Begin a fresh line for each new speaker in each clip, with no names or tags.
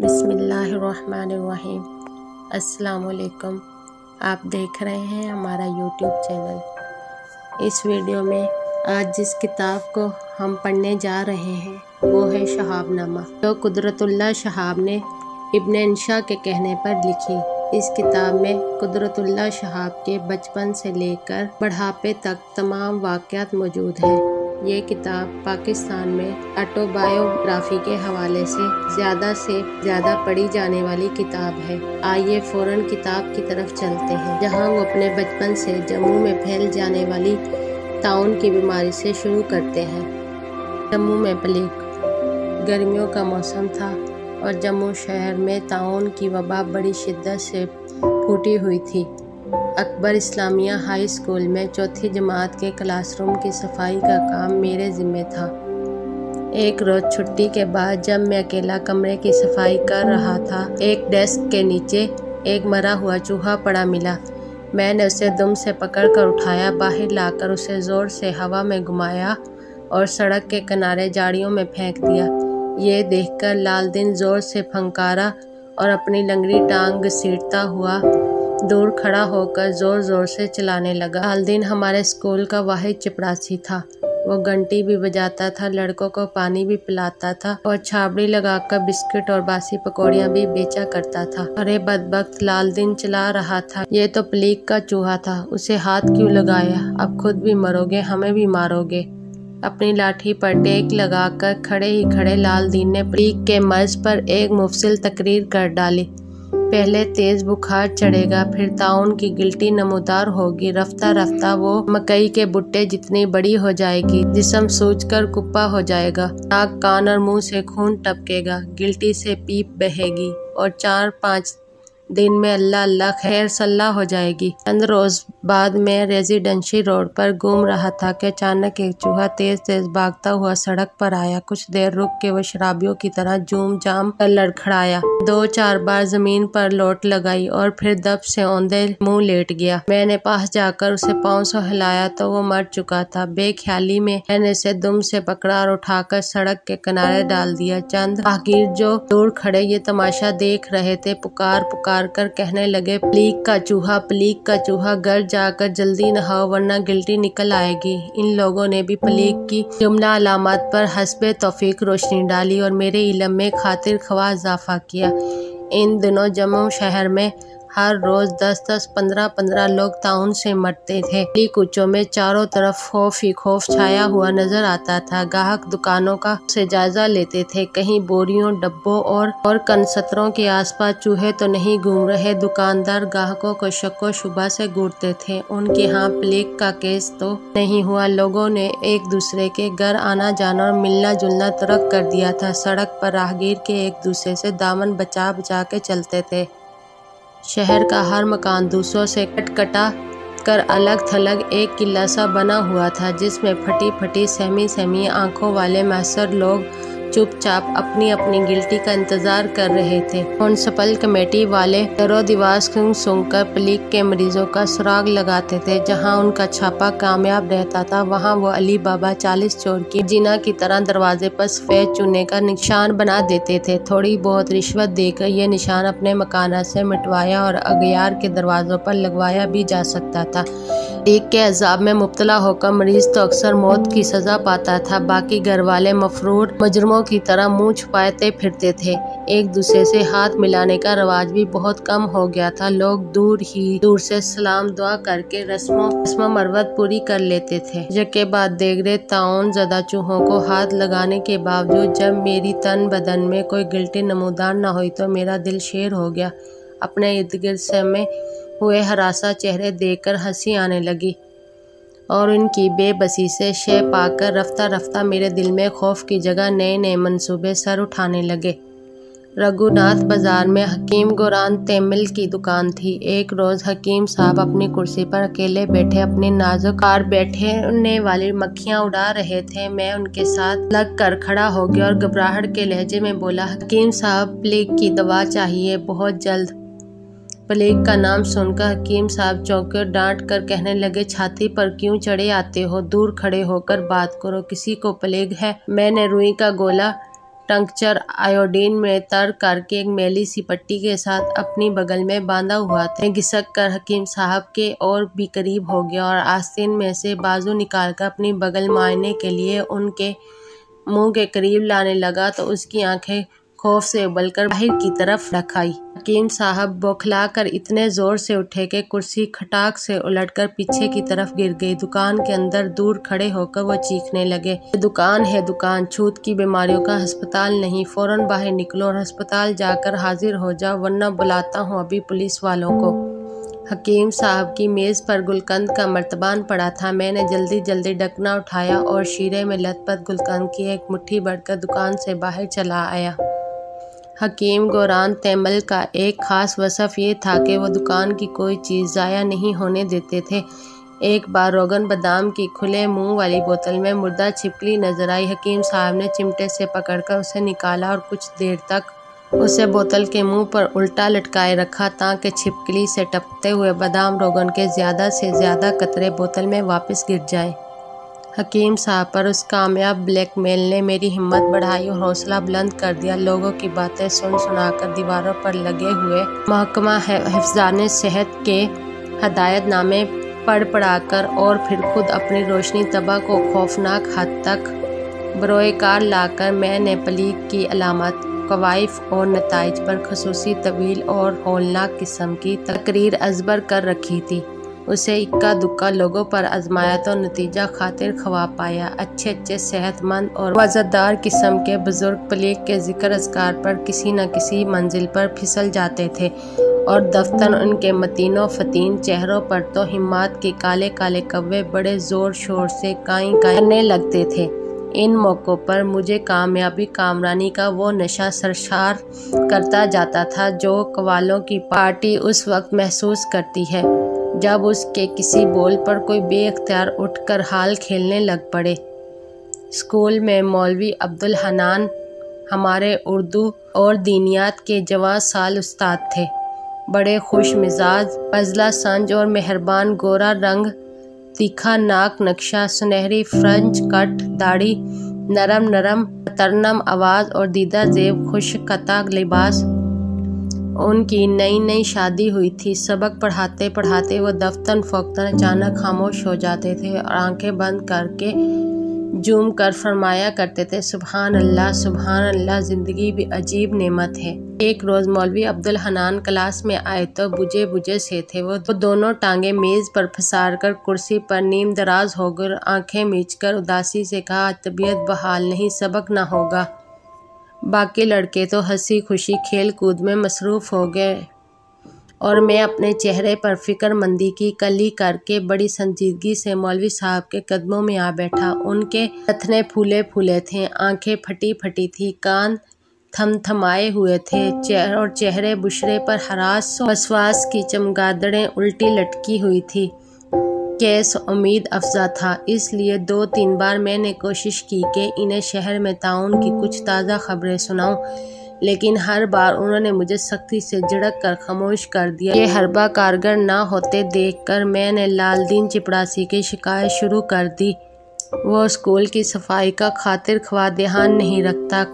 بسم اللہ الرحمن الرحیم۔ السلام علیکم۔ آپ دیکھ رہے ہیں ہمارا یوٹیوب چینل۔ اس ویڈیو میں آج جس کتاب کو ہم پڑھنے جا رہے ہیں وہ ہے شہاب نامہ، جو قدرت اللہ شہاب نے ابن انشا کے کہنے پر لکھی۔ اس کتاب میں قدرت اللہ شہاب کے بچپن سے لے کر بڑھاپے تک تمام واقعات موجود ہیں۔ یہ کتاب پاکستان میں آٹو بایوگرافی کے حوالے سے زیادہ پڑھی جانے والی کتاب ہے۔ آئیے فوراً کتاب کی طرف چلتے ہیں، جہاں وہ اپنے بچپن سے جموں میں پھیل جانے والی طاعون کی بیماری سے شروع کرتے ہیں۔ جموں میں پلیگ گرمیوں کا موسم تھا اور جموں شہر میں طاعون کی وبا بڑی شدت سے پھوٹی ہوئی تھی۔ اکبر اسلامیہ ہائی اسکول میں چوتھی جماعت کے کلاس روم کی صفائی کا کام میرے ذمہ تھا۔ ایک روز چھٹی کے بعد جب میں اکیلا کمرے کی صفائی کر رہا تھا، ایک ڈیسک کے نیچے ایک مرا ہوا چوہا پڑا ملا۔ میں نے اسے دم سے پکڑ کر اٹھایا، باہر لا کر اسے زور سے ہوا میں گھمایا اور سڑک کے کنارے جھاڑیوں میں پھینک دیا۔ یہ دیکھ کر لال دین زور سے پھنکارا اور اپنی لنگڑی ٹانگ گھسیٹتا ہوا دور کھڑا ہو کر زور زور سے چلانے لگا۔ لال دین ہمارے اسکول کا واحد چپڑاسی تھا۔ وہ گھنٹی بھی بجاتا تھا، لڑکوں کو پانی بھی پلاتا تھا اور چھابڑی لگا کر بسکٹ اور باسی پکوڑیاں بھی بیچا کرتا تھا۔ ارے بدبخت، لال دین چلا رہا تھا، یہ تو پلیگ کا چوہا تھا، اسے ہاتھ کیوں لگایا؟ اب خود بھی مرو گے، ہمیں بھی مارو گے۔ اپنی لاٹھی پر ٹیک لگا کر کھڑے ہی کھڑے لال دین نے پلیگ کے مرض پر ایک مفصل تقریر کر ڈالی۔ پہلے تیز بخار چڑھے گا، پھر طاعون کی گلٹی نمودار ہوگی، رفتہ رفتہ وہ مکئی کے بھٹے جتنی بڑی ہو جائے گی، جسم سوج کر کپا ہو جائے گا، ناک کان اور منہ سے خون ٹپکے گا، گلٹی سے پیپ بہے گی اور 4-5 دن میں اللہ اللہ خیر صلاح ہو جائے گی۔ چند روز بعد میں ریزیڈنشی روڈ پر گھوم رہا تھا کہ اچانک ایک چوہا تیز تیز بھاگتا ہوا سڑک پر آیا۔ کچھ دیر رک کے وہ شرابیوں کی طرح جھوم جھام کر لڑکھڑایا، 2-4 بار زمین پر لوٹ لگائی اور پھر دب سے اوندے منہ لیٹ گیا۔ میں نے پاس جا کر اسے پاؤں سے ہلایا تو وہ مر چکا تھا۔ بے خیالی میں نے اسے دم سے پکڑا اور اٹھا کر سڑک کے کنارے ڈال دیا۔ چند راہگیر جو دور کھڑے یہ تماشا دیکھ رہے تھے پکار پکار کر کہنے لگے، پلیگ کا چوہا، پلیگ کا چوہا، گھر جا کر جلدی نہاؤ ورنہ گلٹی نکل آئے گی۔ ان لوگوں نے بھی پلیگ کی جملہ علامات پر حسب توفیق روشنی ڈالی اور میرے علم میں خاطر خواہ اضافہ کیا۔ ان دنوں جموں شہر میں ہر روز 10-10، 15-15 لوگ طاعون سے مرتے تھے۔ گلی کوچوں میں چاروں طرف خوف ہی خوف چھایا ہوا نظر آتا تھا۔ گاہک دکانوں کا سے جائزہ لیتے تھے، کہیں بوریوں، ڈبوں اور کنستروں کے آس پاس چوہے تو نہیں گھوم رہے۔ دکاندار گاہکوں کو شک و شبہ سے گھورتے تھے، ان کے ہاں پلیگ کا کیس تو نہیں ہوا۔ لوگوں نے ایک دوسرے کے گھر آنا جانا اور ملنا جلنا ترک کر دیا تھا۔ سڑک پر راہگیر کے ایک دوسرے سے دامن بچا بچا کے چلتے تھے۔ شہر کا ہر مکان دوسروں سے کٹ کٹا کر الگ تھلگ ایک قلعہ سا بنا ہوا تھا، جس میں پھٹی پھٹی سہمی آنکھوں والے محصر لوگ چپ چاپ اپنی اپنی گلٹی کا انتظار کر رہے تھے۔ میونسپل کمیٹی والے در و دیوار سونگ کر پلیگ کے مریضوں کا سراغ لگاتے تھے۔ جہاں ان کا چھاپا کامیاب رہتا تھا وہاں وہ علی بابا 40 چور کی جینا کی طرح دروازے پر سفید چونے کا نشان بنا دیتے تھے۔ تھوڑی بہت رشوت دے کر یہ نشان اپنے مکانات سے مٹوایا اور اغیار کے دروازوں پر لگوایا بھی جا سکتا تھا۔ پلیگ کے عذاب میں مبتلا ہو کر مریض تو اکثر موت کی سزا پاتا تھا، باقی گھر والے مفرور مجرموں کی طرح منہ چھپائے پھرتے تھے۔ ایک دوسرے سے ہاتھ ملانے کا رواج بھی بہت کم ہو گیا تھا۔ لوگ دور سے سلام دعا کر کے رسم و مروت پوری کر لیتے تھے۔ یکے بعد دیگرے طاعون زدہ چوہوں کو ہاتھ لگانے کے باوجود جب میری تن بدن میں کوئی گلٹی نمودار نہ ہوئی تو میرا دل شیر ہو گیا۔ اپنے ارد گرد سمے ہوئے ہراساں چہرے دیکھ کر ہنسی آنے لگی اور ان کی بے بسی سے شے پا کر رفتہ رفتہ میرے دل میں خوف کی جگہ نئے نئے منصوبے سر اٹھانے لگے۔ رگھوناتھ بازار میں حکیم گوران تیمل کی دکان تھی۔ ایک روز حکیم صاحب اپنی کرسی پر اکیلے بیٹھے اپنی نازک کار بیٹھنے والی مکھیاں اڑا رہے تھے۔ میں ان کے ساتھ لگ کر کھڑا ہو گیا اور گھبراہٹ کے لہجے میں بولا، حکیم صاحب پلیگ کی دوا چاہیے، بہت جلد۔ پلیگ کا نام سن کر حکیم صاحب چونکے اور ڈانٹ کر کہنے لگے، چھاتی پر کیوں چڑھے آتے ہو؟ دور کھڑے ہو کر بات کرو، کسی کو پلیگ ہے؟ میں نے روئی کا گولا टंकचर आयोडीन में तर करके एक मैली सी पट्टी के साथ अपनी बगल में बांधा हुआ था। मैं घिसक कर हकीम साहब के और भी करीब हो गया और आस्तीन में से बाजू निकालकर अपनी बगल मारने के लिए उनके मुंह के करीब लाने लगा तो उसकी आंखें खौफ से उबलकर बाहर की तरफ रखाई। हकीम साहब बौखलाकर इतने जोर से उठे कि कुर्सी खटाक से उलटकर पीछे की तरफ गिर गई। दुकान के अंदर दूर खड़े होकर वो चीखने लगे, दुकान है दुकान, छूत की बीमारियों का अस्पताल नहीं, फौरन बाहर निकलो और अस्पताल जाकर हाजिर हो जाओ वरना बुलाता हूँ अभी पुलिस वालों को। हकीम साहब की मेज़ पर गुलकंद का मर्तबान पड़ा था। मैंने जल्दी जल्दी ढकना उठाया और शीरे में लथपथ गुलकंद की एक मुट्ठी भरकर दुकान से बाहर चला आया। हकीम गोरान तैमल का एक ख़ास वसफ़ ये था कि वो दुकान की कोई चीज़ ज़ाया नहीं होने देते थे। एक बार रोगन बादाम की खुले मुंह वाली बोतल में मुर्दा छिपकली नजर आई। हकीम साहब ने चिमटे से पकड़कर उसे निकाला और कुछ देर तक उसे बोतल के मुंह पर उल्टा लटकाए रखा ताकि छिपकली से टपकते हुए बादाम रोगन के ज़्यादा से ज़्यादा कतरे बोतल में वापस गिर जाए। हकीम साहब पर उस कामयाब ब्लैकमेल ने मेरी हिम्मत बढ़ाई और हौसला बुलंद कर दिया। लोगों की बातें सुन सुनाकर दीवारों पर लगे हुए महकमा हिफ्ज़ाने सेहत के हदायतनामे पढ़ पढ़ाकर और फिर खुद अपनी रोशनी तबाह को खौफनाक हद तक बरोएकार लाकर मैंने पलीग की अलामत, कवाइफ और नताइज पर खसूसी तवील और हौलनाक किस्म की तकरीर अजबर कर रखी थी। उसे इक्का दुक्का लोगों पर आजमाया तो नतीजा खातिर खवा पाया। अच्छे अच्छे सेहतमंद और वज़नदार किस्म के बुजुर्ग पलीग के जिक्र अज़कार पर किसी न किसी मंजिल पर फिसल जाते थे और दफ्तर उनके मतीनो फतीन चेहरों पर तो हिम्मत के काले काले कव्वे बड़े ज़ोर शोर से काई करने लगते थे। इन मौक़ों पर मुझे कामयाबी कामरानी का वो नशा सरशार करता जाता था जो कवालों की पार्टी उस वक्त महसूस करती है जब उसके किसी बोल पर कोई बेअख्तियार उठकर हाल खेलने लग पड़े। स्कूल में मौलवी अब्दुल हनान हमारे उर्दू और दीनियात के जवां साल उस्ताद थे। बड़े खुश मिजाज, फजला संज और मेहरबान, गोरा रंग, तीखा नाक नक्शा, सुनहरी फ्रेंच कट दाढ़ी, नरम नरम तरनम आवाज़ और दीदा जेब खुश कता लिबास। उनकी नई नई शादी हुई थी। सबक पढ़ाते पढ़ाते वो दफ्तर फोक्तन अचानक खामोश हो जाते थे और आंखें बंद करके जूम कर फरमाया करते थे, सुभान अल्लाह, ज़िंदगी भी अजीब नेमत है। एक रोज़ मौलवी अब्दुल हनान क्लास में आए तो बुझे बुझे से थे। वो दोनों टांगे मेज़ पर फंसार कर कुर्सी पर नीम दराज होकर आंखें मीचकर उदासी से कहा, तबीयत बहाल नहीं, सबक ना होगा। बाकी लड़के तो हंसी खुशी खेल कूद में मसरूफ़ हो गए और मैं अपने चेहरे पर फ़िक्रमंदी की कली करके बड़ी संजीदगी से मौलवी साहब के कदमों में आ बैठा। उनके नथने फूले फूले थे, आंखें फटी फटी थी, कान थमथमाए हुए थे और चेहरे बुशरे पर हरास वसवास की चमगादड़ें उल्टी लटकी हुई थी। केस उम्मीद अफजा था, इसलिए 2-3 बार मैंने कोशिश की कि इन्हें शहर में ताउन की कुछ ताज़ा खबरें सुनाऊं, लेकिन हर बार उन्होंने मुझे सख्ती से झिड़क कर खामोश कर दिया। ये हरबा कारगर ना होते देखकर मैंने लालदीन चिपड़ासी की शिकायत शुरू कर दी। वो स्कूल की सफाई का खातिर ख्वाह ध्यान नहीं रखता,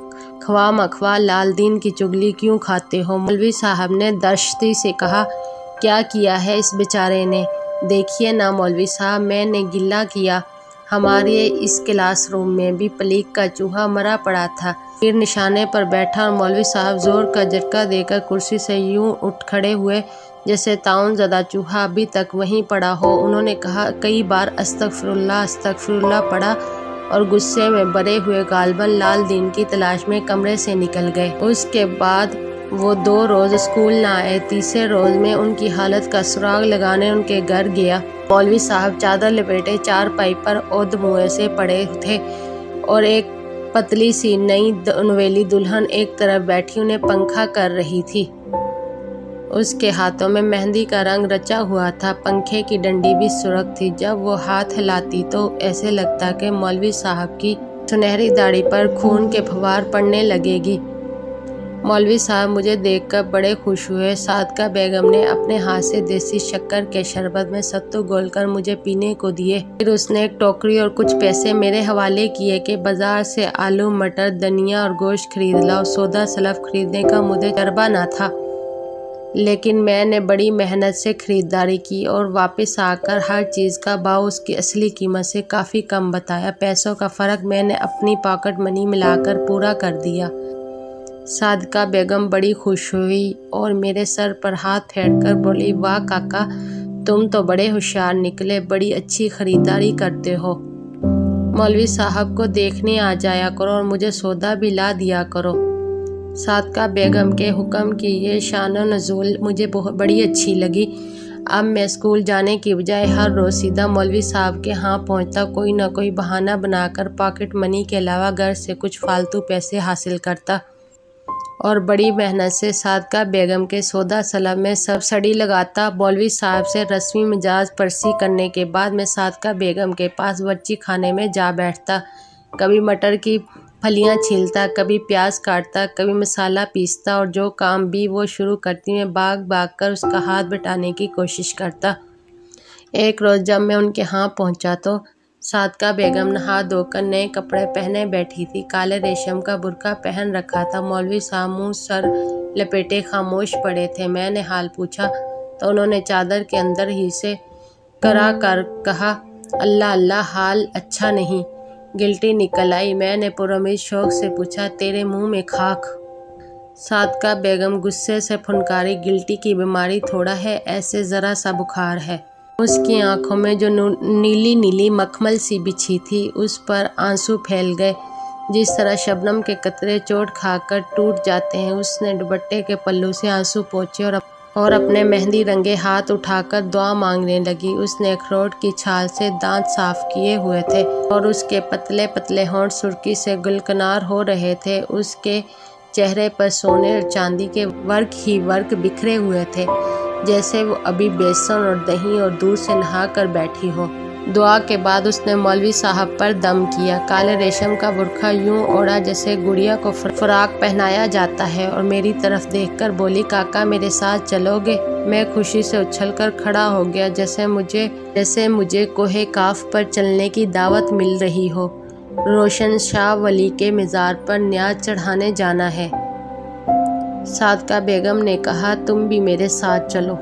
ख्वाह मख्वाह लालदीन की चुगली क्यों खाते हो? मौलवी साहब ने दर्शती से कहा, क्या किया है इस बेचारे ने? देखिए ना मौलवी साहब, मैंने गिला किया, हमारे इस क्लासरूम में भी पलीग का चूहा मरा पड़ा था। फिर निशाने पर बैठा और मौलवी साहब जोर का झटका देकर कुर्सी से यूं उठ खड़े हुए जैसे ताउन ज़दा चूहा अभी तक वहीं पड़ा हो। उन्होंने कहा, कई बार अस्तगफिरुल्लाह पड़ा और गुस्से में भरे हुए गालबन लालदीन की तलाश में कमरे से निकल गए। उसके बाद वो 2 रोज़ स्कूल ना आए। तीसरे रोज़ में उनकी हालत का सुराग लगाने उनके घर गया। मौलवी साहब चादर लपेटे चारपाई पर ओदमुए से पड़े थे और एक पतली सी नई नवेली दुल्हन एक तरफ बैठी उन्हें पंखा कर रही थी। उसके हाथों में मेहंदी का रंग रचा हुआ था, पंखे की डंडी भी सुर्ख थी। जब वो हाथ हिलाती तो ऐसे लगता कि मौलवी साहब की सुनहरी दाढ़ी पर खून के फवार पड़ने लगेगी। मौलवी साहब मुझे देखकर बड़े खुश हुए। सादका बेगम ने अपने हाथ से देसी शक्कर के शरबत में सत्तू घोलकर मुझे पीने को दिए। फिर उसने एक टोकरी और कुछ पैसे मेरे हवाले किए कि बाजार से आलू, मटर, धनिया और गोश्त खरीद लाओ। सौदा सलफ खरीदने का मुझे तजर्बा न था, लेकिन मैंने बड़ी मेहनत से खरीदारी की और वापस आकर हर चीज़ का भाव उसकी असली कीमत से काफ़ी कम बताया। पैसों का फ़र्क मैंने अपनी पॉकेट मनी मिलाकर पूरा कर दिया। सादका बेगम बड़ी खुश हुई और मेरे सर पर हाथ फेरकर बोली, वाह काका, तुम तो बड़े होशियार निकले, बड़ी अच्छी खरीदारी करते हो। मौलवी साहब को देखने आ जाया करो और मुझे सौदा भी ला दिया करो। सादका बेगम के हुक्म की ये शान व नज़ूल मुझे बड़ी अच्छी लगी। अब मैं स्कूल जाने की बजाय हर रोज़ सीधा मौलवी साहब के यहाँ पहुँचता, कोई ना कोई बहाना बनाकर पॉकेट मनी के अलावा घर से कुछ फालतू पैसे हासिल करता और बड़ी मेहनत से सादका बेगम के सौदा सलब में सब्सिडी लगाता। मौलवी साहब से रस्मी मिजाज परसी करने के बाद मैं सादका बेगम के पास बच्ची खाने में जा बैठता। कभी मटर की फलियां छीलता, कभी प्याज काटता, कभी मसाला पीसता और जो काम भी वो शुरू करती मैं भाग भाग कर उसका हाथ बटाने की कोशिश करता। एक रोज़ जब मैं उनके यहाँ पहुँचा तो सादका बेगम नहा धोकर नए कपड़े पहने बैठी थी। काले रेशम का बुर्का पहन रखा था। मौलवी साहब मुँह सर लपेटे खामोश पड़े थे। मैंने हाल पूछा तो उन्होंने चादर के अंदर ही से करा कर कहा, अल्लाह अल्लाह, हाल अच्छा नहीं। गिल्टी निकल आई। मैंने पुरउम्मीद शौक से पूछा, तेरे मुंह में खाक। सादका बेगम गुस्से से फुनकारी, गिल्टी की बीमारी थोड़ा है, ऐसे ज़रा सा बुखार है। उसकी आंखों में जो नीली नीली मखमल सी बिछी थी उस पर आंसू फैल गए, जिस तरह शबनम के कतरे चोट खाकर टूट जाते हैं। उसने दुपट्टे के पल्लू से आंसू पोंछे और अपने मेहंदी रंगे हाथ उठाकर दुआ मांगने लगी। उसने अखरोट की छाल से दांत साफ किए हुए थे और उसके पतले पतले होंठ सुर्खी से गुलकनार हो रहे थे। उसके चेहरे पर सोने और चांदी के वर्क ही वर्क बिखरे हुए थे, जैसे वो अभी बेसन और दही और दूध से नहा कर बैठी हो। दुआ के बाद उसने मौलवी साहब पर दम किया। काले रेशम का बुर्खा यूं ओढ़ा जैसे गुड़िया को फराक पहनाया जाता है और मेरी तरफ देखकर बोली, काका मेरे साथ चलोगे? मैं खुशी से उछलकर खड़ा हो गया, जैसे मुझे कोहे काफ पर चलने की दावत मिल रही हो। रोशन शाह वली के मज़ार पर न्याज चढ़ाने जाना है। सादका बेगम ने कहा, तुम भी मेरे साथ चलो।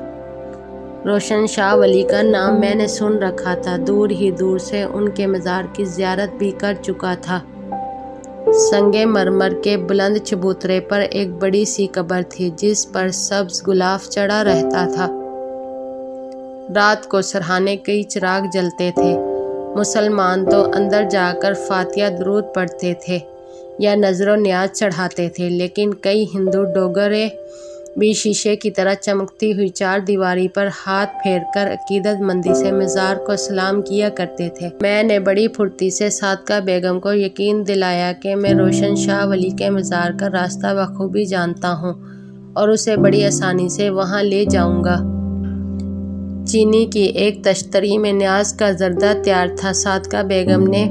रोशन शाह वली का नाम मैंने सुन रखा था, दूर ही दूर से उनके मज़ार की ज़ियारत भी कर चुका था। संगे मरमर के बुलंद चबूतरे पर एक बड़ी सी कब्र थी जिस पर सब्ज गुलाब चढ़ा रहता था। रात को सरहाने कई चिराग जलते थे। मुसलमान तो अंदर जाकर फातिहा दरूद पढ़ते थे या नजरो न्याज चढ़ाते थे, लेकिन कई हिंदू डोगरे भी शीशे की तरह चमकती हुई चार दीवारी पर हाथ फेरकर अकीदतमंदी से मज़ार को सलाम किया करते थे। मैंने बड़ी फुर्ती से सादका बेगम को यकीन दिलाया कि मैं रोशन शाह वली के मज़ार का रास्ता बखूबी जानता हूँ और उसे बड़ी आसानी से वहाँ ले जाऊँगा। चीनी की एक तश्तरी में न्याज का जर्दा तैयार था। सादका बेगम ने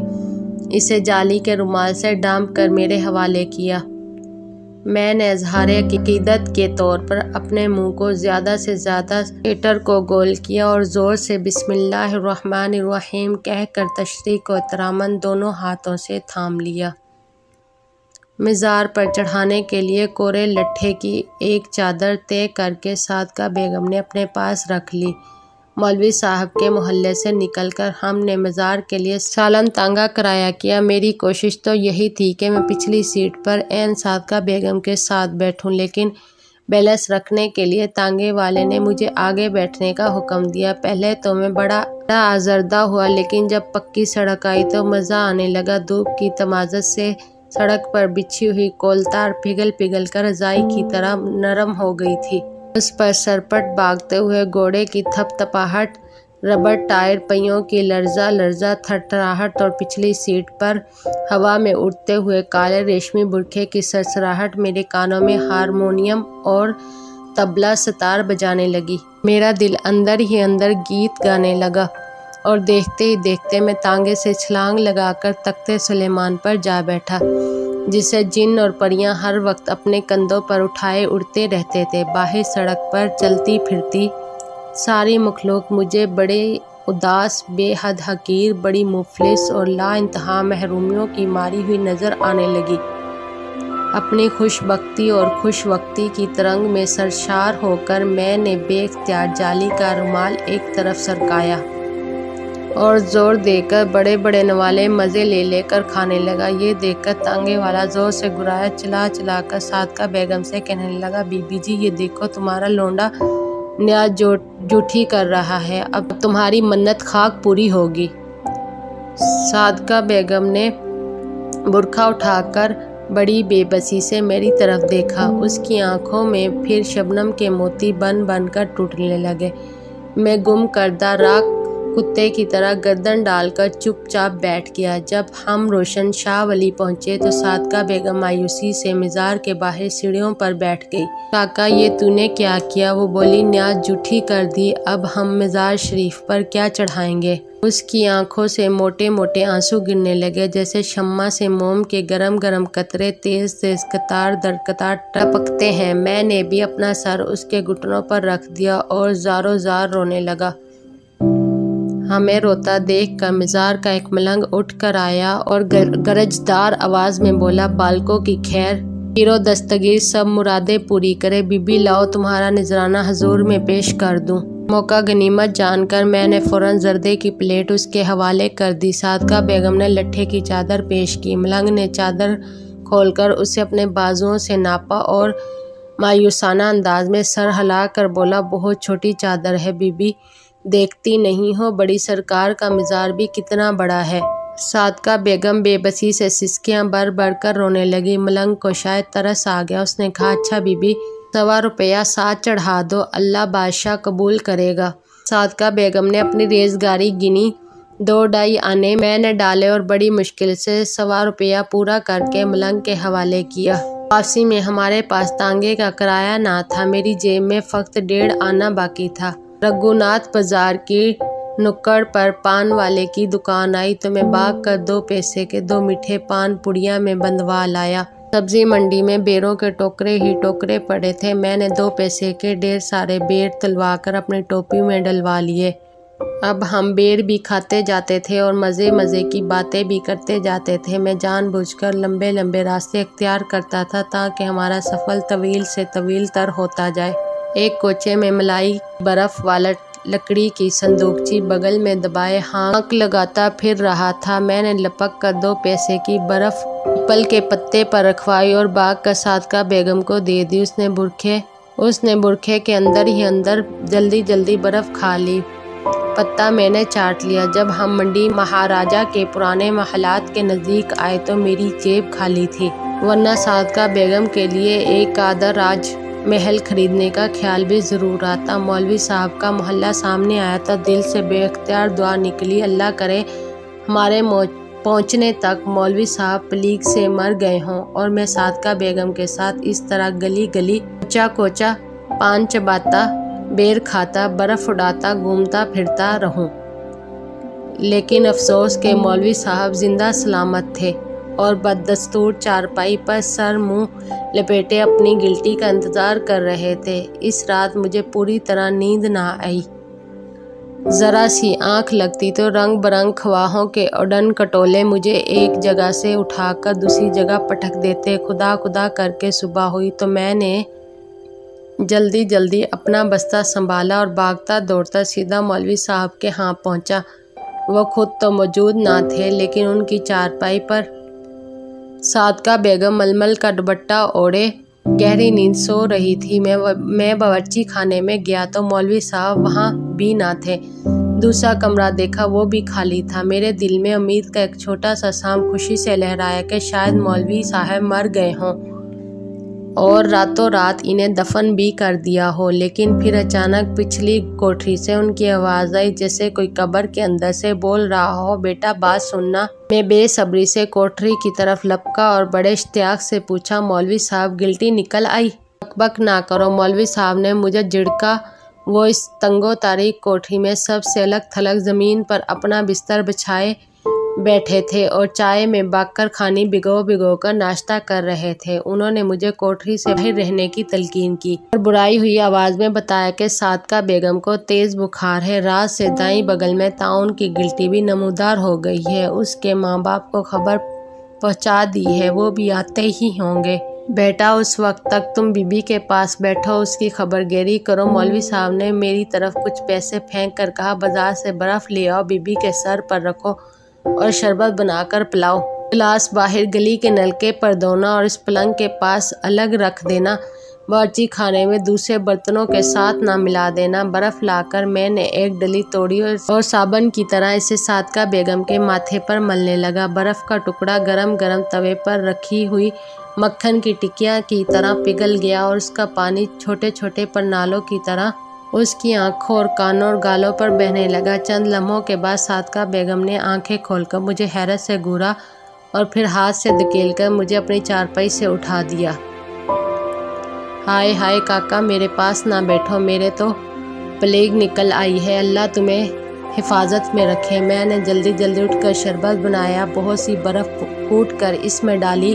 इसे जाली के रुमाल से ढांप कर मेरे हवाले किया। मैंने इज़हारे अकीदत के तौर पर अपने मुंह को ज़्यादा से ज़्यादा हीटर को गोल किया और ज़ोर से बिस्मिल्लाहिर्रहमानिर्रहीम कहकर तशरीह को एहतरामन दोनों हाथों से थाम लिया। मज़ार पर चढ़ाने के लिए कोरे लट्ठे की एक चादर तय करके सादका बेगम ने अपने पास रख ली। मौलवी साहब के मोहल्ले से निकलकर हमने मज़ार के लिए सालन तांगा किराया किया। मेरी कोशिश तो यही थी कि मैं पिछली सीट पर ऐन सादका बेगम के साथ बैठूं, लेकिन बैलेंस रखने के लिए तांगे वाले ने मुझे आगे बैठने का हुक्म दिया। पहले तो मैं बड़ा आजरदा हुआ, लेकिन जब पक्की सड़क आई तो मज़ा आने लगा। धूप की तमाज़त से सड़क पर बिछी हुई कोलतार पिघल पिघल कर रज़ाई की तरह नरम हो गई थी। उस पर सरपट भागते हुए घोड़े की थपथपाहट, रबर टायर पहियों की लर्जा लर्जा थरथराहट और पिछली सीट पर हवा में उड़ते हुए काले रेशमी बुरखे की सरसराहट मेरे कानों में हारमोनियम और तबला सितार बजाने लगी। मेरा दिल अंदर ही अंदर गीत गाने लगा और देखते ही देखते मैं तांगे से छलांग लगाकर तख्ते सुलेमान पर जा बैठा। जिसे जिन और परियां हर वक्त अपने कंधों पर उठाए उड़ते रहते थे। बाहर सड़क पर चलती फिरती सारी मखलूक मुझे बड़े उदास, बेहद हकीर, बड़ी मुफलिस और लाइंतहा महरूमियों की मारी हुई नज़र आने लगी। अपनी खुशबख्ती और खुशवक्ती की तरंग में सरशार होकर मैंने बेख्तियार जाली का रुमाल एक तरफ सरकाया और ज़ोर देकर बड़े बड़े नवाले मज़े ले लेकर खाने लगा। ये देखकर तांगे वाला ज़ोर से गुर्राया चला चला कर सादका बेगम से कहने लगा, बीबी जी ये देखो तुम्हारा लौंडा न्याज जूठी कर रहा है, अब तुम्हारी मन्नत खाक पूरी होगी। सादका बेगम ने बुरखा उठाकर बड़ी बेबसी से मेरी तरफ देखा। उसकी आंखों में फिर शबनम के मोती बन बन कर टूटने लगे। मैं गुम करदा राख कुत्ते की तरह गर्दन डालकर चुपचाप बैठ गया। जब हम रोशन शाह वली पहुंचे तो सादका बेगम मायूसी से मिज़ार के बाहर सीढ़ियों पर बैठ गई। काका ये तूने क्या किया? वो बोली, न्याज जूठी कर दी, अब हम मिज़ार शरीफ पर क्या चढ़ाएंगे? उसकी आंखों से मोटे मोटे आंसू गिरने लगे, जैसे शम्मा से मोम के गरम गरम कतरे तेज तेज कतार दर कतार टपकते हैं। मैंने भी अपना सर उसके घुटनों पर रख दिया और ज़ारो ज़ार रोने लगा। हमें रोता देख कर मिज़ार का एक मलंग उठ कर आया और गरजदार आवाज़ में बोला, बालकों की खैर, पीरो दस्तगीर सब मुरादें पूरी करे, बीबी लाओ तुम्हारा नजराना हजूर में पेश कर दूं। मौका गनीमत जानकर मैंने फ़ौरन जर्दे की प्लेट उसके हवाले कर दी। सादका बेगम ने लट्ठे की चादर पेश की। मलंग ने चादर खोलकर उसे अपने बाजुओं से नापा और मायूसाना अंदाज में सर हिला कर बोला, बहुत छोटी चादर है बीबी, देखती नहीं हो बड़ी सरकार का मिज़ार भी कितना बड़ा है। सादका बेगम बेबसी से सिसकियां भर भर कर रोने लगी। मलंग को शायद तरस आ गया। उसने कहा, अच्छा बीबी, 100 रुपया साथ चढ़ा दो, अल्लाह बादशाह कबूल करेगा। सादका बेगम ने अपनी रेजगारी गिनी। 2-2.5 आने मैंने डाले और बड़ी मुश्किल से 100 रुपया पूरा करके मलंग के हवाले किया। वापसी में हमारे पास तांगे का किराया ना था। मेरी जेब में फ़कत 1.5 आना बाकी था। रघुनाथ बाजार की नुक्कड़ पर पान वाले की दुकान आई तो मैं भाग कर 2 पैसे के 2 मीठे पान पुड़िया में बंधवा लाया। सब्जी मंडी में बेरों के टोकरे ही टोकरे पड़े थे। मैंने 2 पैसे के ढेर सारे बेर तलवा कर अपनी टोपी में डलवा लिए। अब हम बेर भी खाते जाते थे और मज़े मज़े की बातें भी करते जाते थे। मैं जानबूझकर लंबे लंबे रास्ते इख्तियार करता था ताकि हमारा सफ़र तवील से तवील तर होता जाए। एक कोचे में मलाई बर्फ़ वाला लकड़ी की संदूकची बगल में दबाए हाँक लगाता फिर रहा था। मैंने लपक कर 2 पैसे की बर्फ़ पीपल के पत्ते पर रखवाई और भाग कर सादका बेगम को दे दी। उसने बुरखे के अंदर ही अंदर जल्दी जल्दी बर्फ़ खा ली। पत्ता मैंने चाट लिया। जब हम मंडी महाराजा के पुराने महलात के नज़दीक आए तो मेरी जेब खाली थी, वरना सादका बेगम के लिए एक आदर राज महल खरीदने का ख्याल भी ज़रूर आता। मौलवी साहब का मोहल्ला सामने आया तो दिल से बेख्तियार दुआ निकली, अल्लाह करे हमारे पहुंचने तक मौलवी साहब प्लीग से मर गए हों और मैं सादका बेगम के साथ इस तरह गली गली कोचा कोचा पान चबाता, बेर खाता, बर्फ़ उड़ाता, घूमता फिरता रहूं। लेकिन अफसोस के मौलवी साहब जिंदा सलामत थे और बददस्तूर चारपाई पर सर मुंह लपेटे अपनी गिल्टी का इंतज़ार कर रहे थे। इस रात मुझे पूरी तरह नींद ना आई। ज़रा सी आंख लगती तो रंग बरंग खवाहों के उड़न कटोले मुझे एक जगह से उठाकर दूसरी जगह पटक देते। खुदा खुदा करके सुबह हुई तो मैंने जल्दी जल्दी अपना बस्ता संभाला और भागता दौड़ता सीधा मौलवी साहब के यहाँ पहुँचा। वो खुद तो मौजूद ना थे, लेकिन उनकी चारपाई पर सादका बेगम मलमल का दुपट्टा ओढ़े गहरी नींद सो रही थी। मैं बावर्ची खाने में गया तो मौलवी साहब वहाँ भी ना थे। दूसरा कमरा देखा, वो भी खाली था। मेरे दिल में उम्मीद का एक छोटा सा साम खुशी से लहराया कि शायद मौलवी साहब मर गए हों और रातों रात इन्हें दफन भी कर दिया हो। लेकिन फिर अचानक पिछली कोठरी से उनकी आवाज़ आई, जैसे कोई कब्र के अंदर से बोल रहा हो, बेटा बात सुनना। मैं बेसब्री से कोठरी की तरफ लपका और बड़े इश्तियाक से पूछा, मौलवी साहब गिल्टी निकल आई? बकबक ना करो, मौलवी साहब ने मुझे झिड़का। वो इस तंगो तारीख कोठरी में सबसे अलग थलग ज़मीन पर अपना बिस्तर बिछाए بیٹھے تھے اور چائے میں باکر خانی بھگو کر ناشتہ کر رہے تھے۔ انہوں نے مجھے کوٹری سے باہر رہنے کی تلقین کی اور برائی ہوئی آواز میں بتایا کہ صادقہ بیگم کو تیز بخار ہے، رات سے دائیں بغل میں طاعون کی گلٹی بھی نمودار ہو گئی ہے، اس کے ماں باپ کو خبر پہنچا دی ہے، وہ بھی آتے ہی ہوں گے۔ بیٹا اس وقت تک تم بی بی کے پاس بیٹھو، اس کی خبر گیری کرو۔ مولوی صاحب نے میری طرف کچھ پیسے پھینک کر کہا، بازار سے برف لے آؤ، بی بی کے سر پر رکھو اور شربت بنا کر پلاؤ۔ گلاس باہر گلی کے نلکے پر دھونا اور اس پلنگ کے پاس الگ رکھ دینا، باورچی خانے میں دوسرے برتنوں کے ساتھ نہ ملا دینا۔ برف لا کر میں نے ایک ڈلی توڑی اور صابن کی طرح اسے صادقہ بیگم کے ماتھے پر ملنے لگا۔ برف کا ٹکڑا گرم توے پر رکھی ہوئی مکھن کی ٹکیاں کی طرح پگھل گیا اور اس کا پانی چھوٹے چھوٹے پرنالوں کی طرح اس کی آنکھوں اور کانوں اور گالوں پر بہنے لگا۔ چند لمحوں کے بعد صادقہ بیگم نے آنکھیں کھول کر مجھے حیرت سے گھورا اور پھر ہاتھ سے دھکیل کر مجھے اپنی چارپائی سے اٹھا دیا۔ ہائے ہائے کاکا، میرے پاس نہ بیٹھو، میرے تو پلیگ نکل آئی ہے، اللہ تمہیں حفاظت میں رکھے۔ میں نے جلدی اٹھ کر شربت بنایا، بہت سی برف کوٹ کر اس میں ڈالی۔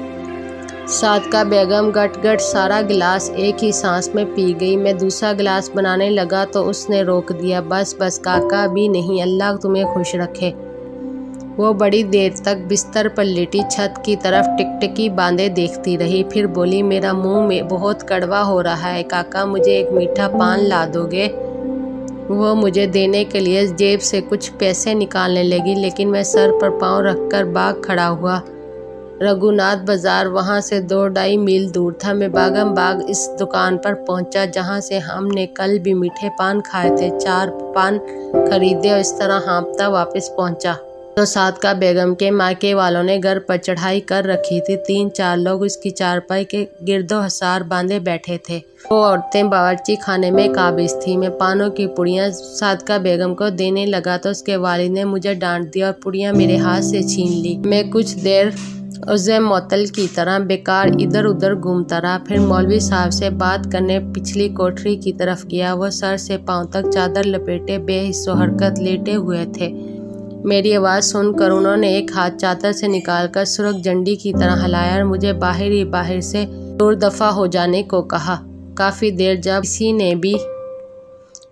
صادقہ بیگم گٹ سارا گلاس ایک ہی سانس میں پی گئی۔ میں دوسرا گلاس بنانے لگا تو اس نے روک دیا۔ بس کاکا، ابھی نہیں، اللہ تمہیں خوش رکھے۔ وہ بڑی دیر تک بستر پر لیٹی چھت کی طرف ٹکٹکی باندھے دیکھتی رہی، پھر بولی، میرا منہ بہت کڑوا ہو رہا ہے کاکا، مجھے ایک میٹھا پان لا دو گے؟ وہ مجھے دینے کے لیے جیب سے کچھ پیسے نکالنے لگی، لیکن میں سر پر پاؤں رکھ کر باغ کھڑا ہوا۔ رگھوناتھ بازار وہاں سے 2-2.5 میل دور تھا۔ میں بھاگم بھاگ اس دکان پر پہنچا جہاں سے ہم نے کل بھی میٹھے پان کھائے تھے۔ 4 پان خریدے اور اس طرح ہانپتا واپس پہنچا تو صادقہ بیگم کے مائکے والوں نے گھر پر چڑھائی کر رکھی تھی۔ 3-4 لوگ اس کی چارپائی کے گرد و حصار باندھے بیٹھے تھے۔ وہ عورتیں باورچی خانے میں قابض تھیں۔ میں پانوں کی پڑیاں صادقہ بیگم کو دینے لگا تو اس کے والد نے مجھے ڈانٹ دیا اور پڑیاں میرے ہاتھ سے چھین لی۔ میں کچھ دیر عضو معطل کی طرح بیکار ادھر ادھر گھومتا رہا، پھر مولوی صاحب سے بات کرنے پچھلی کوٹری کی طرف گیا۔ وہ سر سے پاؤں تک چادر لپیٹے بے حس و حرکت لیٹے ہوئے تھے۔ میری آواز سن کر انہوں نے ایک ہاتھ چادر سے نکال کر سرخ جھنڈی کی طرح ہلایا اور مجھے باہر سے دور دفع ہو جانے کو کہا۔ کافی دیر جب کسی نے بھی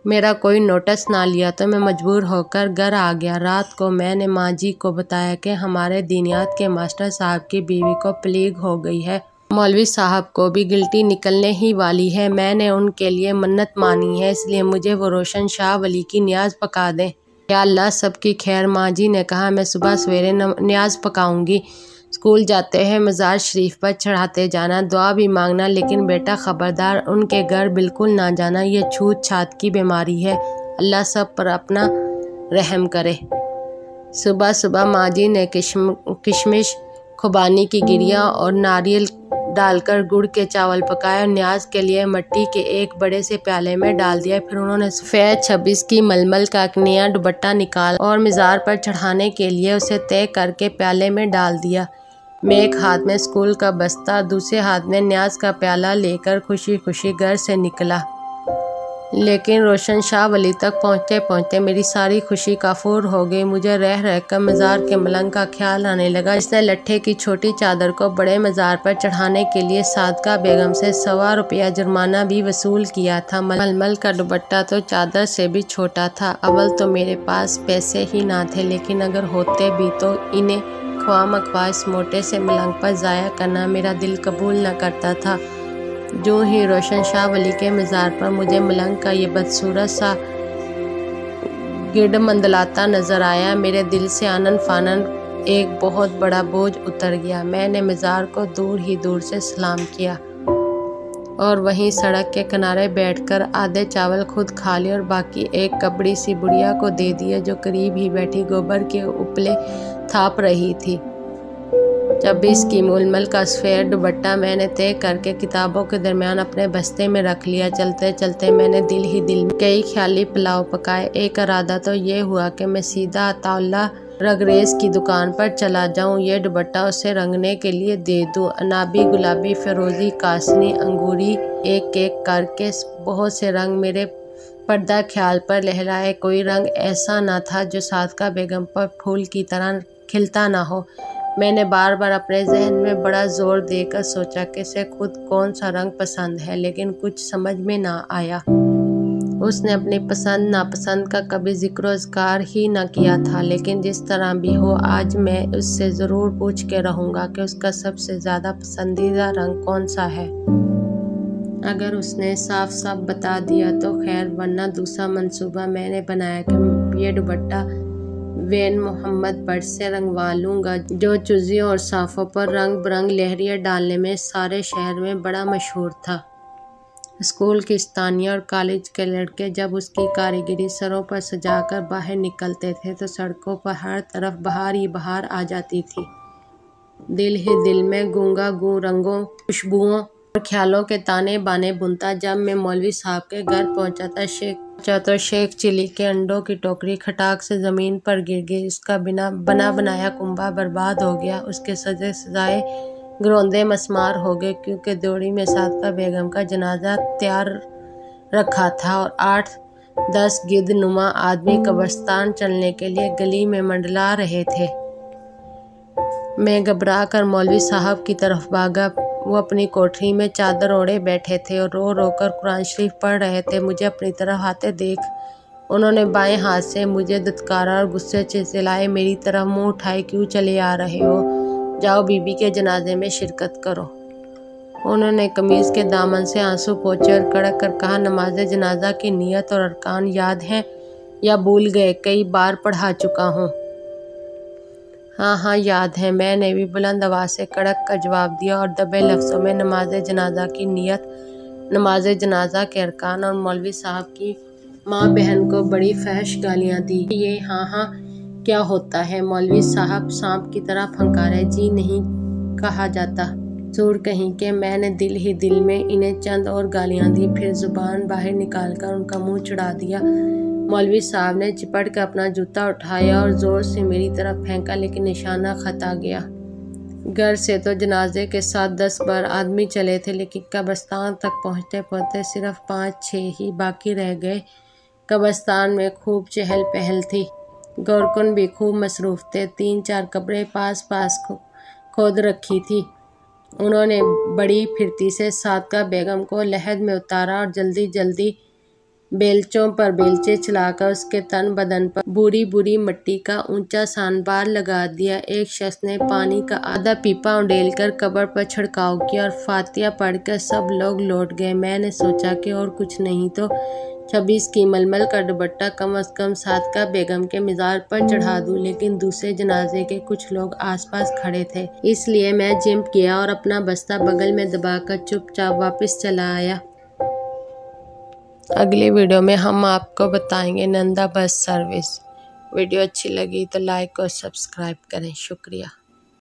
میرا کوئی نوٹس نہ لیا تو میں مجبور ہو کر گھر آ گیا۔ رات کو میں نے ماں جی کو بتایا کہ ہمارے دینیات کے ماسٹر صاحب کی بیوی کو پلیگ ہو گئی ہے، مولوی صاحب کو بھی گلٹی نکلنے ہی والی ہے، میں نے ان کے لیے منت مانی ہے، اس لیے مجھے وہ روشن شاہ ولی کی نیاز پکا دیں۔ یا اللہ سب کی خیر، ماں جی نے کہا، میں صبح سویرے نیاز پکاؤں گی۔ اسکول جاتے ہیں مزار شریف پر چڑھاتے جانا، دعا بھی مانگنا، لیکن بیٹا خبردار ان کے گھر بالکل نہ جانا، یہ چھوت چھات کی بیماری ہے، اللہ سب پر اپنا رحم کرے۔ صبح ماں جی نے کشمش، خوبانی کی گریاں اور ناریل ڈال کر گڑ کے چاول پکائے اور نیاز کے لیے مٹی کے ایک بڑے سے پیالے میں ڈال دیا۔ پھر انہوں نے سفید 26 کی ململ کا ایک نیا دوپٹہ نکالا اور مزار پر چڑھانے کے لیے اسے طے کر کے پیالے میں ڈال دیا۔ میں ایک ہاتھ میں اسکول کا بستہ، دوسرے ہاتھ میں نیاز کا پیالہ لے کر خوشی گھر سے نکلا، لیکن روشن شاہ ولی تک پہنچتے میری ساری خوشی کافور ہو گئی۔ مجھے رہ کر مزار کے ملنگ کا خیال آنے لگا جس نے لٹھے کی چھوٹی چادر کو بڑے مزار پر چڑھانے کے لیے صادقہ بیگم سے 125 روپیہ جرمانہ بھی وصول کیا تھا۔ ململ کا دوپٹہ تو چادر سے بھی چھوٹا تھا۔ اول تو میرے پاس پیسے ہی نہ تھے، لیکن اگر ہوتے بھی تو انہیں خواہ مخواہ اس موٹے سے ملنگ پر ضائع کرنا میرا دل قبول نہ کرتا تھا۔ جو ہی روشن شاہ ولی کے مزار پر مجھے ملنگ کا یہ بدصورت سا گرد مندلاتا نظر آیا، میرے دل سے آنن فانن ایک بہت بڑا بوجھ اتر گیا۔ میں نے مزار کو دور سے سلام کیا اور وہیں سڑک کے کنارے بیٹھ کر آدھے چاول خود کھا لیے اور باقی ایک کبڑی سی بڑھیا کو دے دیے جو قریب ہی بیٹھی گوبر کے اپلے تھاپ رہی تھی۔ 26 کی ململ کا سفید دوپٹہ میں نے طے کر کے کتابوں کے درمیان اپنے بستے میں رکھ لیا۔ چلتے میں نے دل میں کئی خیالی پلاؤ پکائے۔ ایک ارادہ تو یہ ہوا کہ میں سیدھا عطاءاللہ رگریز کی دکان پر چلا جاؤں، یہ دوپٹہ اسے رنگنے کے لیے دے دوں۔ عنابی، گلابی، فیروزی، کاسنی، انگوری، ایک کر کے بہت سے رنگ میرے پردہ خیال پر لہرائے۔ کوئی رنگ ایسا نہ تھا جو صادقہ بیگم پر پھول کی طرح کھلتا نہ ہو۔ میں نے بار بار اپنے ذہن میں بڑا زور دے کر سوچا کہ اسے خود کون سا رنگ پسند ہے، لیکن کچھ سمجھ میں نہ آیا۔ اس نے اپنی پسند ناپسند کا کبھی ذکر و اذکار ہی نہ کیا تھا، لیکن جس طرح بھی ہو آج میں اس سے ضرور پوچھ کے رہوں گا کہ اس کا سب سے زیادہ پسندیدہ رنگ کون سا ہے۔ اگر اس نے صاف صاف بتا دیا تو خیر، ورنہ دوسرا منصوبہ میں نے بنایا کہ یہ دوپٹہ وین محمد بٹ سے رنگوا لوں گا، جو چزیوں اور صافوں پر رنگ برنگ لہریاں ڈالنے میں سارے شہر میں بڑا مشہور تھا۔ اسکول کی استانیہ اور کالج کے لڑکے جب اس کی کاریگری سروں پر سجا کر باہر نکلتے تھے تو سڑکوں پر ہر طرف بہار ہی بہار آ جاتی تھی۔ دل ہی دل میں گونگا گوں رنگوں، خوشبوؤں اور خیالوں کے تانے بانے بنتا۔ جب میں مولوی صاحب کے گھر پہنچا تو شیخ چلی کے انڈوں کی ٹوکری کھٹاک سے زمین پر گر گئی۔ اس کا بنا بنایا کنبہ برباد ہو گیا، اس کے سجے سجائے گروندے مسمار ہو گئے، کیونکہ ڈیوڑی میں صادقہ بیگم کا جنازہ تیار رکھا تھا اور 8-10 گدھ نما آدمی قبرستان چلنے کے لیے گلی میں منڈلا رہے تھے۔ میں گھبرا کر مولوی صاحب کی طرف بھاگا۔ وہ اپنی کوٹھری میں چادر اوڑھے بیٹھے تھے اور رو رو کر قرآن شریف پڑھ رہے تھے۔ مجھے اپنی طرف آتے دیکھ انہوں نے بائیں ہاتھ سے مجھے دھتکارا اور غصے سے چلائے، میری طرف منہ اٹھائے، کیوں چلے آ رہے ہو؟ جاؤ بی بی کے جنازے میں شرکت کرو۔ انہوں نے قمیض کے دامن سے آنسو پوچھے اور کڑک کر کہا، نماز جنازہ کی نیت اور ارکان یاد ہیں یا بھول گئے؟ کئی بار پڑھا چکا ہوں۔ ہاں یاد ہے، میں نے بھی بلند آواز سے کڑک کر جواب دیا اور دبے لفظوں میں نماز جنازہ کی نیت، نماز جنازہ کے ارکان اور مولوی صاحب کی ماں بہن کو بڑی فحش گالیاں دی۔ یہ ہاں کیا ہوتا ہے؟ مولوی صاحب سانپ کی طرح پھنکارے۔ جی نہیں کہا جاتا، سور کہیں کے۔ میں نے دل ہی دل میں انہیں چند اور گالیاں دی، پھر زبان باہر نکال کر ان کا منہ چڑھا دیا۔ مولوی صاحب نے چپٹ کر اپنا جوتا اٹھایا اور زور سے میری طرف پھینکا، لیکن نشانہ خطا گیا۔ گھر سے تو جنازے کے ساتھ 10-12 آدمی چلے تھے، لیکن قبرستان تک پہنچتے صرف 5-6 ہی باقی رہ گئے۔ قبرستان میں خوب چہل پہل تھی، گورکن بھی خوب مصروف تھے۔ 3-4 قبریں پاس پاس کھود رکھی تھی۔ انہوں نے بڑی پھرتی سے صادقہ بیگم کو لحد میں اتارا اور جلدی جلدی بیلچوں پر بیلچے چلا کر اس کے تن بدن پر بوری مٹی کا اونچا سانبار لگا دیا۔ ایک شخص نے پانی کا آدھا پیپا انڈیل کر قبر پر چھڑکاؤ کیا اور فاتحہ پڑھ کر سب لوگ لوٹ گئے۔ میں نے سوچا کہ اور کچھ نہیں تو 26 کی ململ کا دوپٹہ کم از کم صادقہ بیگم کے مزار پر چڑھا دوں، لیکن دوسرے جنازے کے کچھ لوگ آس پاس کھڑے تھے، اس لیے میں جھمک گیا اور اپنا بستہ بغل میں دبا کر چپ چاپ واپس چلا آیا۔ اگلی ویڈیو میں ہم آپ کو بتائیں گے نندا بس سروس۔ ویڈیو اچھی لگی تو لائک اور سبسکرائب کریں۔ شکریہ۔